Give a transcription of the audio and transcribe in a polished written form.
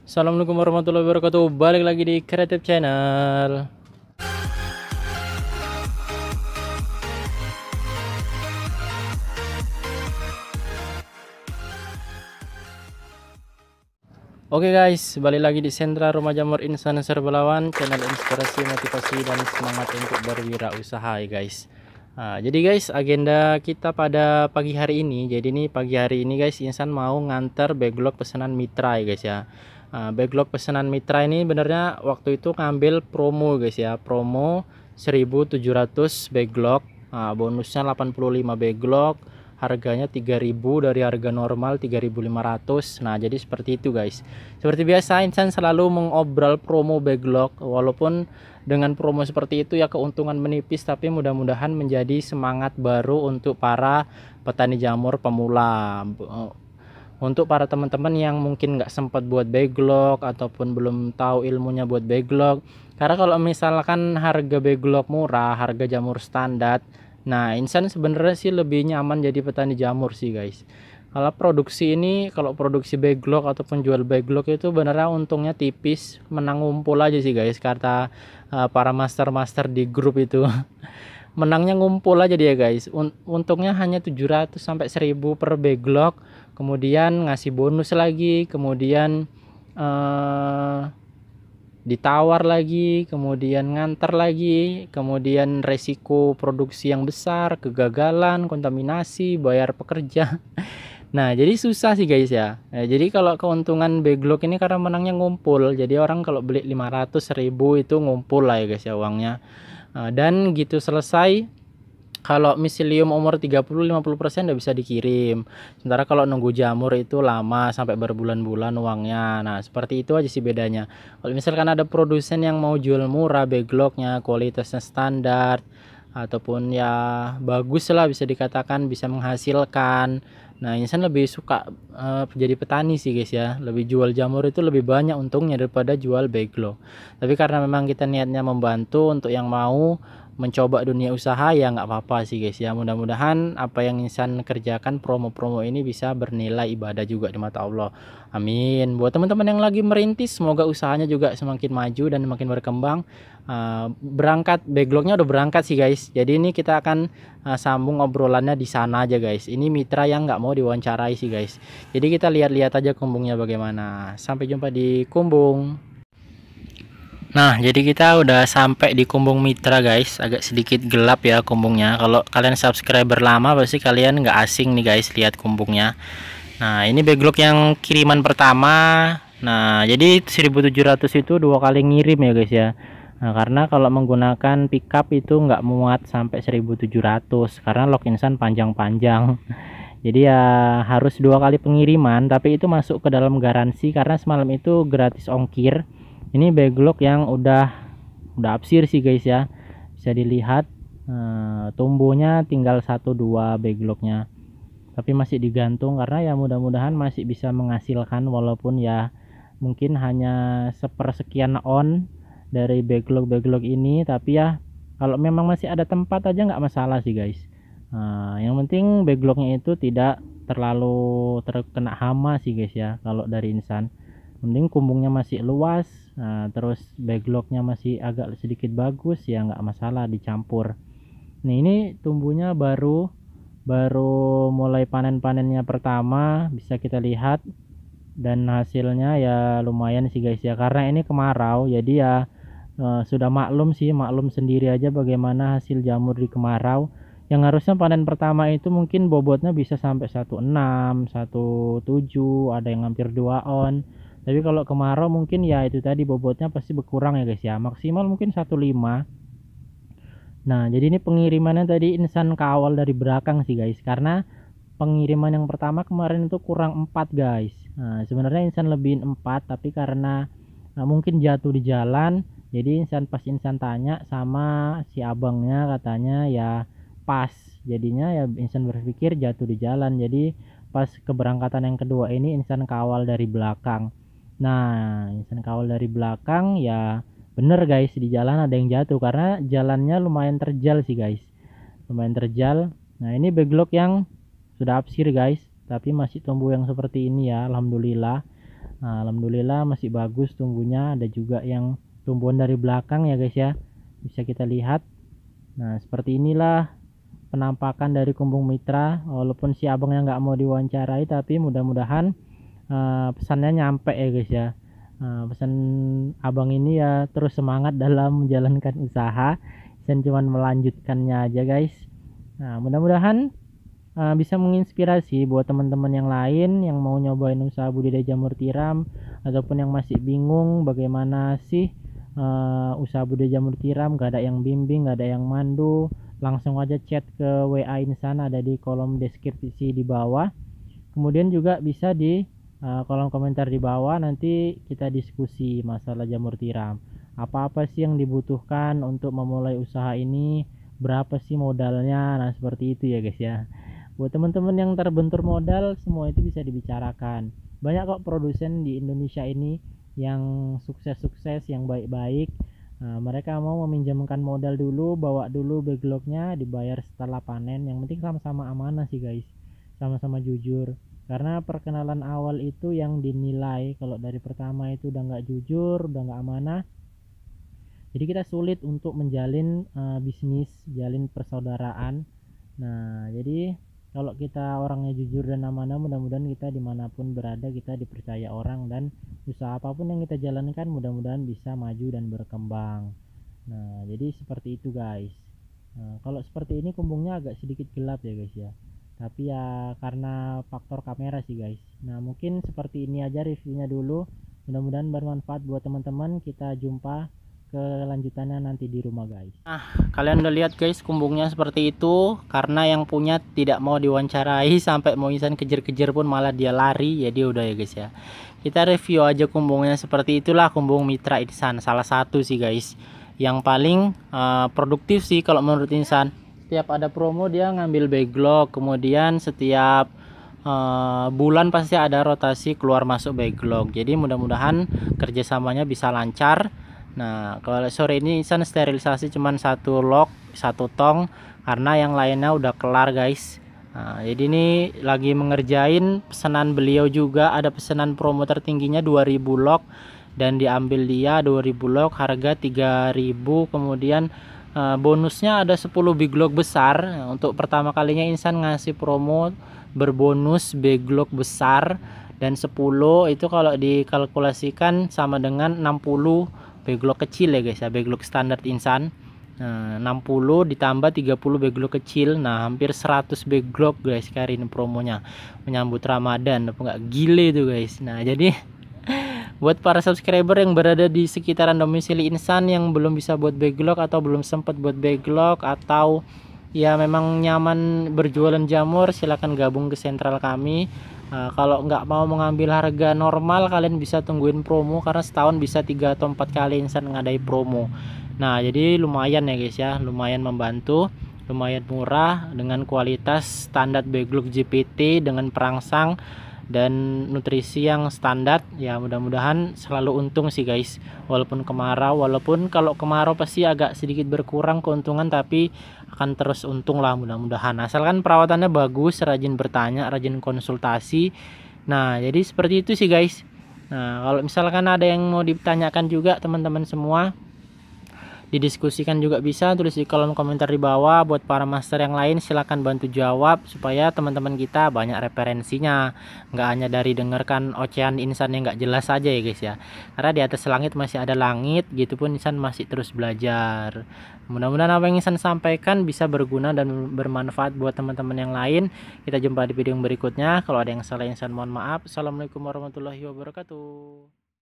Assalamualaikum warahmatullahi wabarakatuh. Balik lagi di Creative Channel. Oke guys, balik lagi di Sentra Rumah Jamur Insan Serbalawan, channel inspirasi, motivasi, dan semangat untuk berwirausaha ya guys. Jadi guys, agenda kita pada pagi hari ini. Jadi ini pagi hari ini guys, Insan mau nganter backlog pesanan mitra ya guys ya. Backlog pesanan mitra ini benernya waktu itu ngambil promo guys ya, promo 1.700 backlog, bonusnya 85 backlog, harganya 3.000 dari harga normal 3.500. Nah jadi seperti itu guys. Seperti biasa Insan selalu mengobrol promo backlog, walaupun dengan promo seperti itu ya keuntungan menipis, tapi mudah-mudahan menjadi semangat baru untuk para petani jamur pemula, untuk para teman-teman yang mungkin nggak sempat buat backlog ataupun belum tahu ilmunya buat backlog. Karena kalau misalkan harga backlog murah, harga jamur standar, nah Insan sebenarnya sih lebih nyaman jadi petani jamur sih guys. Kalau produksi ini, kalau produksi backlog ataupun jual backlog itu beneran untungnya tipis, menang ngumpul aja sih guys, kata para master-master di grup itu. Menangnya ngumpul aja dia guys. Untungnya hanya 700 sampai 1.000 per backlog, kemudian ngasih bonus lagi, kemudian ditawar lagi, kemudian nganter lagi, kemudian resiko produksi yang besar, kegagalan, kontaminasi, bayar pekerja. Nah jadi susah sih guys ya. Jadi kalau keuntungan backlog ini karena menangnya ngumpul, jadi orang kalau beli 500.000 itu ngumpul lah ya guys ya uangnya. Dan gitu selesai. Kalau miselium umur 30-50% udah bisa dikirim. Sementara kalau nunggu jamur itu lama sampai berbulan-bulan uangnya. Nah, seperti itu aja sih bedanya. Kalau misalkan ada produsen yang mau jual murah backlognya, kualitasnya standar ataupun ya bagus lah, bisa dikatakan bisa menghasilkan. Nah, Insan lebih suka jadi petani sih guys ya. Lebih jual jamur itu lebih banyak untungnya daripada jual backlog. Tapi karena memang kita niatnya membantu untuk yang mau mencoba dunia usaha, ya nggak apa-apa sih guys ya. Mudah-mudahan apa yang Insan kerjakan, promo-promo ini bisa bernilai ibadah juga di mata Allah. Amin. Buat teman-teman yang lagi merintis, semoga usahanya juga semakin maju dan makin berkembang. Berangkat backlognya udah berangkat sih guys. Jadi ini kita akan sambung obrolannya di sana aja guys. Ini mitra yang nggak mau diwawancarai sih guys. Jadi kita lihat-lihat aja kumbungnya bagaimana. Sampai jumpa di kumbung. Nah, jadi kita udah sampai di kumbung mitra guys. Agak sedikit gelap ya kumbungnya. Kalau kalian subscriber lama pasti kalian nggak asing nih guys lihat kumbungnya. Nah, ini backlog yang kiriman pertama. Nah, jadi 1.700 itu dua kali ngirim ya guys ya. Nah, karena kalau menggunakan pickup itu nggak muat sampai 1.700 karena log Insan panjang-panjang. Jadi ya harus dua kali pengiriman, tapi itu masuk ke dalam garansi karena semalam itu gratis ongkir. Ini backlog yang udah absir sih guys ya, bisa dilihat tumbuhnya tinggal 1-2 backlognya, tapi masih digantung karena ya mudah-mudahan masih bisa menghasilkan, walaupun ya mungkin hanya sepersekian on dari backlog ini, tapi ya kalau memang masih ada tempat aja nggak masalah sih guys. Yang penting backlognya itu tidak terlalu terkena hama sih guys ya. Kalau dari Insan mending kumbungnya masih luas, terus backlognya masih agak sedikit bagus ya nggak masalah dicampur. Nih ini tumbuhnya baru mulai panen-panennya pertama, bisa kita lihat, dan hasilnya ya lumayan sih guys ya, karena ini kemarau jadi ya sudah maklum sih, maklum sendiri aja bagaimana hasil jamur di kemarau. Yang harusnya panen pertama itu mungkin bobotnya bisa sampai 16, 17, ada yang hampir 2 on. Tapi kalau kemarau mungkin ya itu tadi bobotnya pasti berkurang ya guys ya, maksimal mungkin 15. Nah jadi ini pengirimannya tadi Insan kawal dari belakang sih guys, karena pengiriman yang pertama kemarin itu kurang 4 guys. Nah sebenarnya Insan lebihin 4, tapi karena mungkin jatuh di jalan, jadi pas Insan tanya sama si abangnya, katanya ya pas, jadinya ya Insan berpikir jatuh di jalan. Jadi pas keberangkatan yang kedua ini Insan kawal dari belakang. Nah Insan kawal dari belakang ya bener guys, di jalan ada yang jatuh karena jalannya lumayan terjal sih guys, lumayan terjal. Nah ini backlog yang sudah absir guys, tapi masih tumbuh yang seperti ini ya, alhamdulillah. Nah, alhamdulillah masih bagus tumbuhnya. Ada juga yang tumbuhan dari belakang ya guys ya, bisa kita lihat. Nah, seperti inilah penampakan dari Kumbung Mitra. Walaupun si abangnya nggak mau diwawancarai, tapi mudah-mudahan pesannya nyampe ya guys ya. Pesan abang ini ya terus semangat dalam menjalankan usaha, dan cuman melanjutkannya aja guys. Nah, mudah-mudahan bisa menginspirasi buat teman-teman yang lain yang mau nyobain usaha budidaya jamur tiram, ataupun yang masih bingung bagaimana sih usaha budidaya jamur tiram. Gak ada yang bimbing, gak ada yang mandu, langsung aja chat ke WA Insan, ada di kolom deskripsi di bawah. Kemudian juga bisa di kolom komentar di bawah, nanti kita diskusi masalah jamur tiram. Apa-apa sih yang dibutuhkan untuk memulai usaha ini, berapa sih modalnya. Nah, seperti itu ya guys ya. Buat teman-teman yang terbentur modal, semua itu bisa dibicarakan. Banyak kok produsen di Indonesia ini yang sukses-sukses, yang baik-baik. Mereka mau meminjamkan modal dulu, bawa dulu backlognya, dibayar setelah panen. Yang penting sama-sama amanah sih guys, sama-sama jujur. Karena perkenalan awal itu yang dinilai. Kalau dari pertama itu udah nggak jujur, udah nggak amanah, jadi kita sulit untuk menjalin bisnis, jalin persaudaraan. Nah, jadi kalau kita orangnya jujur dan amanah, mudah-mudahan kita dimanapun berada kita dipercaya orang, dan usaha apapun yang kita jalankan mudah-mudahan bisa maju dan berkembang. Nah, jadi seperti itu guys. Nah, kalau seperti ini kumbungnya agak sedikit gelap ya guys ya, tapi ya karena faktor kamera sih guys. Nah, mungkin seperti ini aja reviewnya dulu, mudah-mudahan bermanfaat buat teman-teman. Kita jumpa kelanjutannya nanti di rumah guys. Nah, kalian udah lihat guys kumbungnya seperti itu, karena yang punya tidak mau diwawancarai, sampai mau Insan kejar-kejar pun malah dia lari. Jadi udah ya guys ya, kita review aja kumbungnya. Seperti itulah kumbung Mitra Insan, salah satu sih guys yang paling produktif sih kalau menurut Insan. Setiap ada promo dia ngambil backlog, kemudian setiap bulan pasti ada rotasi keluar masuk backlog. Jadi mudah-mudahan kerjasamanya bisa lancar. Nah, kalau sore ini Insan sterilisasi cuman satu log, satu tong, karena yang lainnya udah kelar guys. Nah, jadi ini lagi mengerjain pesanan beliau juga, ada pesanan promo tertingginya 2000 log, dan diambil dia 2000 log harga 3000. Kemudian bonusnya ada 10 big log besar. Nah, untuk pertama kalinya Insan ngasih promo berbonus big log besar, dan 10 itu kalau dikalkulasikan sama dengan 60 backlog kecil ya guys ya, backlog standar Insan. Nah, 60 ditambah 30 backlog kecil, nah hampir 100 backlog guys kali ini promonya menyambut Ramadan. Apa enggak gile itu guys. Nah, jadi buat para subscriber yang berada di sekitaran domisili Insan yang belum bisa buat backlog, atau belum sempat buat backlog, atau ya memang nyaman berjualan jamur, silahkan gabung ke sentral kami. Kalau nggak mau mengambil harga normal, kalian bisa tungguin promo, karena setahun bisa 3 atau 4 kali Insan ngadai promo. Nah, jadi lumayan ya guys ya, lumayan membantu, lumayan murah, dengan kualitas standar backlog GPT, dengan perangsang dan nutrisi yang standar. Ya mudah-mudahan selalu untung sih guys, walaupun kemarau. Walaupun kalau kemarau pasti agak sedikit berkurang keuntungan, tapi akan terus untung lah mudah-mudahan, asalkan perawatannya bagus, rajin bertanya, rajin konsultasi. Nah, jadi seperti itu sih guys. Nah, kalau misalkan ada yang mau ditanyakan juga teman-teman semua, didiskusikan juga bisa, tulis di kolom komentar di bawah. Buat para master yang lain silahkan bantu jawab, supaya teman-teman kita banyak referensinya, nggak hanya dari dengarkan ocehan Insan yang nggak jelas aja ya guys ya. Karena di atas langit masih ada langit, gitu pun Insan masih terus belajar. Mudah-mudahan apa yang Insan sampaikan bisa berguna dan bermanfaat buat teman-teman yang lain. Kita jumpa di video yang berikutnya. Kalau ada yang salah Insan mohon maaf. Assalamualaikum warahmatullahi wabarakatuh.